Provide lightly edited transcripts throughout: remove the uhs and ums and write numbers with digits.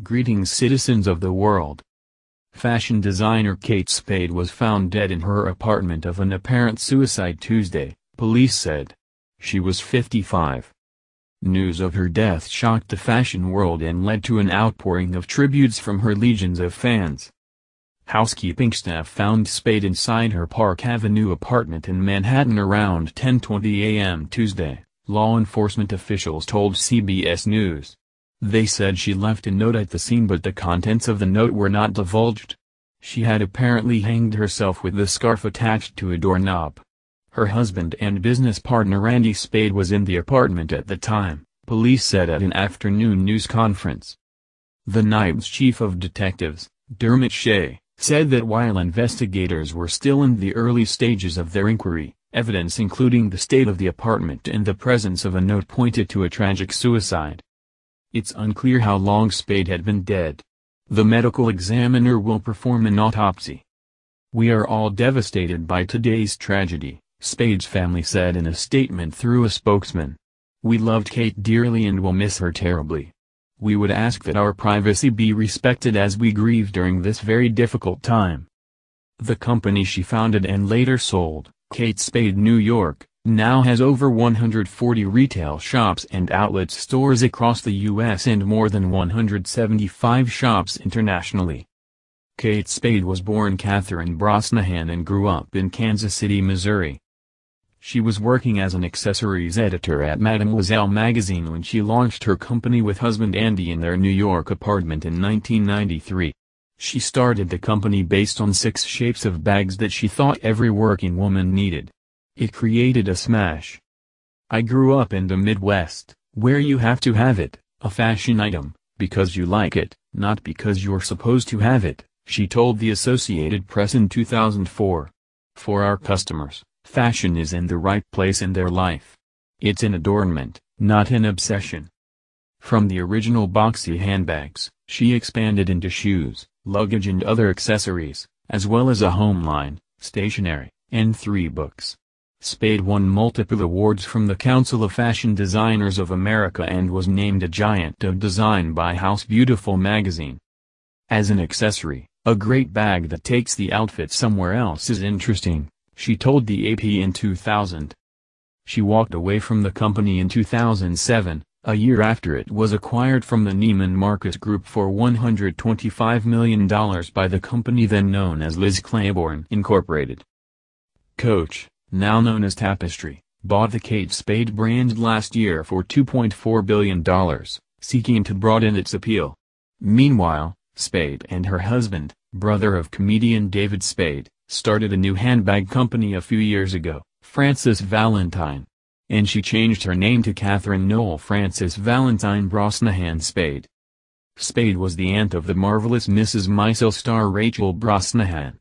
Greetings, citizens of the world. Fashion designer Kate Spade was found dead in her apartment of an apparent suicide Tuesday, police said. She was 55. News of her death shocked the fashion world and led to an outpouring of tributes from her legions of fans. Housekeeping staff found Spade inside her Park Avenue apartment in Manhattan around 10:20 a.m. Tuesday, law enforcement officials told CBS News. They said she left a note at the scene, but the contents of the note were not divulged. She had apparently hanged herself with the scarf attached to a doorknob. Her husband and business partner Randy Spade was in the apartment at the time, police said at an afternoon news conference. The NYPD's chief of detectives, Dermot Shea, said that while investigators were still in the early stages of their inquiry, evidence including the state of the apartment and the presence of a note pointed to a tragic suicide. It's unclear how long Spade had been dead. The medical examiner will perform an autopsy. We are all devastated by today's tragedy, Spade's family said in a statement through a spokesman. We loved Kate dearly and will miss her terribly. We would ask that our privacy be respected as we grieve during this very difficult time. The company she founded and later sold, Kate Spade New York, now has over 140 retail shops and outlet stores across the U.S. and more than 175 shops internationally. Kate Spade was born Catherine Brosnahan and grew up in Kansas City, Missouri. She was working as an accessories editor at Mademoiselle magazine when she launched her company with husband Andy in their New York apartment in 1993. She started the company based on 6 shapes of bags that she thought every working woman needed. It created a smash. I grew up in the Midwest, where you have to have it, a fashion item, because you like it, not because you're supposed to have it, she told the Associated Press in 2004. For our customers, fashion is in the right place in their life. It's an adornment, not an obsession. From the original boxy handbags, she expanded into shoes, luggage and other accessories, as well as a home line, stationery, and 3 books. Spade won multiple awards from the Council of Fashion Designers of America and was named a Giant of Design by House Beautiful magazine. As an accessory, a great bag that takes the outfit somewhere else is interesting, she told the AP in 2000. She walked away from the company in 2007, a year after it was acquired from the Neiman Marcus Group for $125 million by the company then known as Liz Claiborne Incorporated. Coach, now known as Tapestry, bought the Kate Spade brand last year for $2.4 billion, seeking to broaden its appeal. Meanwhile, Spade and her husband, brother of comedian David Spade, started a new handbag company a few years ago, Frances Valentine. And she changed her name to Catherine Noel Frances Valentine Brosnahan Spade. Spade was the aunt of the marvelous Mrs. Maisel star Rachel Brosnahan.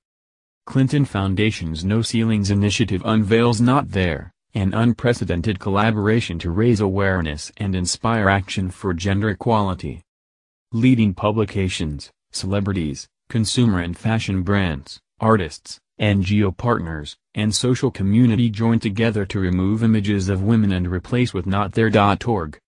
Clinton Foundation's No Ceilings initiative unveils Not There, an unprecedented collaboration to raise awareness and inspire action for gender equality. Leading publications, celebrities, consumer and fashion brands, artists, NGO partners, and social community joined together to remove images of women and replace with notthere.org.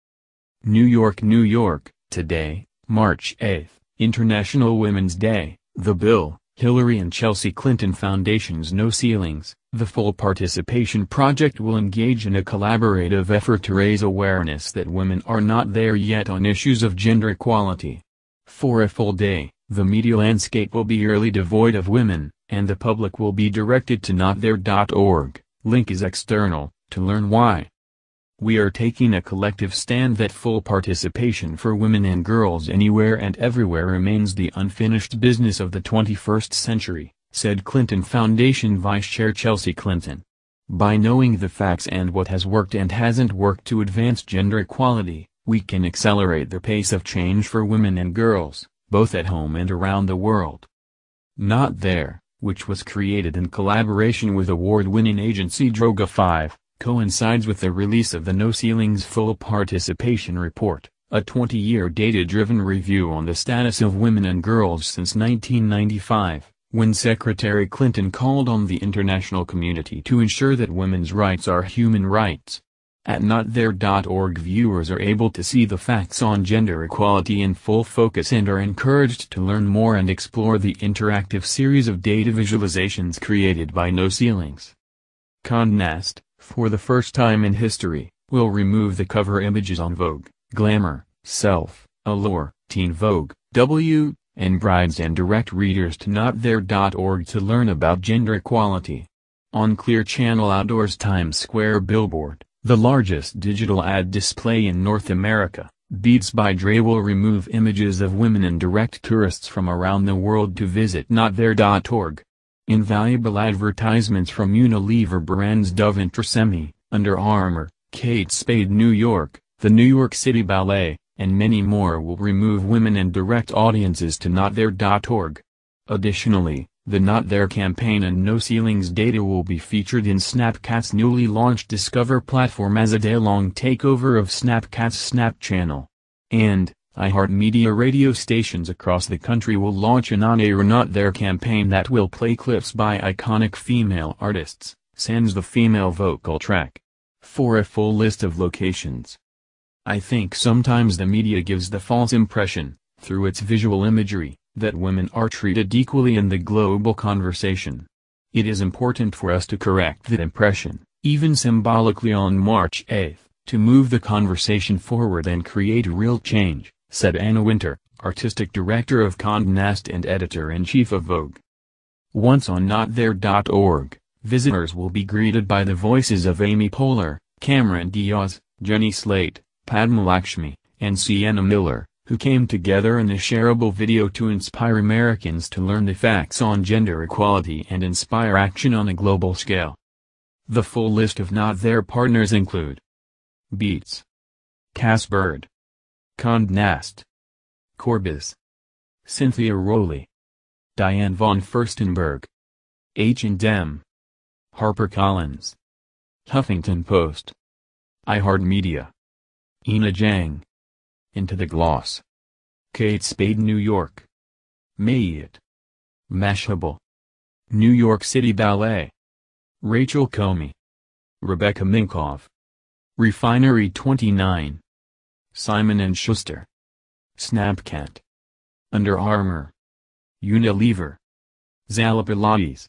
New York, New York, today, March 8, International Women's Day. The Bill, Hillary and Chelsea Clinton Foundation's No Ceilings, the Full Participation Project will engage in a collaborative effort to raise awareness that women are not there yet on issues of gender equality. For a full day, the media landscape will be eerily devoid of women, and the public will be directed to notthere.org. Link is external, to learn why. We are taking a collective stand that full participation for women and girls anywhere and everywhere remains the unfinished business of the 21st century, said Clinton Foundation Vice Chair Chelsea Clinton. By knowing the facts and what has worked and hasn't worked to advance gender equality, we can accelerate the pace of change for women and girls, both at home and around the world. Not There, which was created in collaboration with award-winning agency Droga 5, coincides with the release of the No Ceilings Full Participation Report, a 20-year data-driven review on the status of women and girls since 1995, when Secretary Clinton called on the international community to ensure that women's rights are human rights. At notthere.org, viewers are able to see the facts on gender equality in full focus and are encouraged to learn more and explore the interactive series of data visualizations created by No Ceilings. Condé Nast, for the first time in history, will remove the cover images on Vogue, Glamour, Self, Allure, Teen Vogue, W, and Brides and direct readers to notthere.org to learn about gender equality. On Clear Channel Outdoors Times Square billboard, the largest digital ad display in North America, Beats by Dre will remove images of women and direct tourists from around the world to visit notthere.org. Invaluable advertisements from Unilever brands Dove and Tresemme, Under Armour, Kate Spade New York, the New York City Ballet, and many more will remove women and direct audiences to notthere.org. Additionally, the Not There campaign and No Ceilings data will be featured in Snapchat's newly launched Discover platform as a day-long takeover of Snapchat's Snap channel. And, iHeartMedia radio stations across the country will launch an on-air Not There campaign that will play clips by iconic female artists, sans the female vocal track. For a full list of locations. I think sometimes the media gives the false impression, through its visual imagery, that women are treated equally in the global conversation. It is important for us to correct that impression, even symbolically on March 8, to move the conversation forward and create real change, said Anna Winter, artistic director of Condé Nast and editor-in-chief of Vogue. Once on notthere.org, visitors will be greeted by the voices of Amy Poehler, Cameron Diaz, Jenny Slate, Padma Lakshmi, and Sienna Miller, who came together in a shareable video to inspire Americans to learn the facts on gender equality and inspire action on a global scale. The full list of Not There partners include Beats, Cass Bird, Condé Nast, Corbis, Cynthia Rowley, Diane von Furstenberg, H&M, HarperCollins, Huffington Post, iHeartMedia, Ina Jang, Into the Gloss, Kate Spade New York, Mayit, Mashable, New York City Ballet, Rachel Comey, Rebecca Minkoff, Refinery 29, Simon & Schuster, Snapchat, Under Armour, Unilever, Zala Pilates.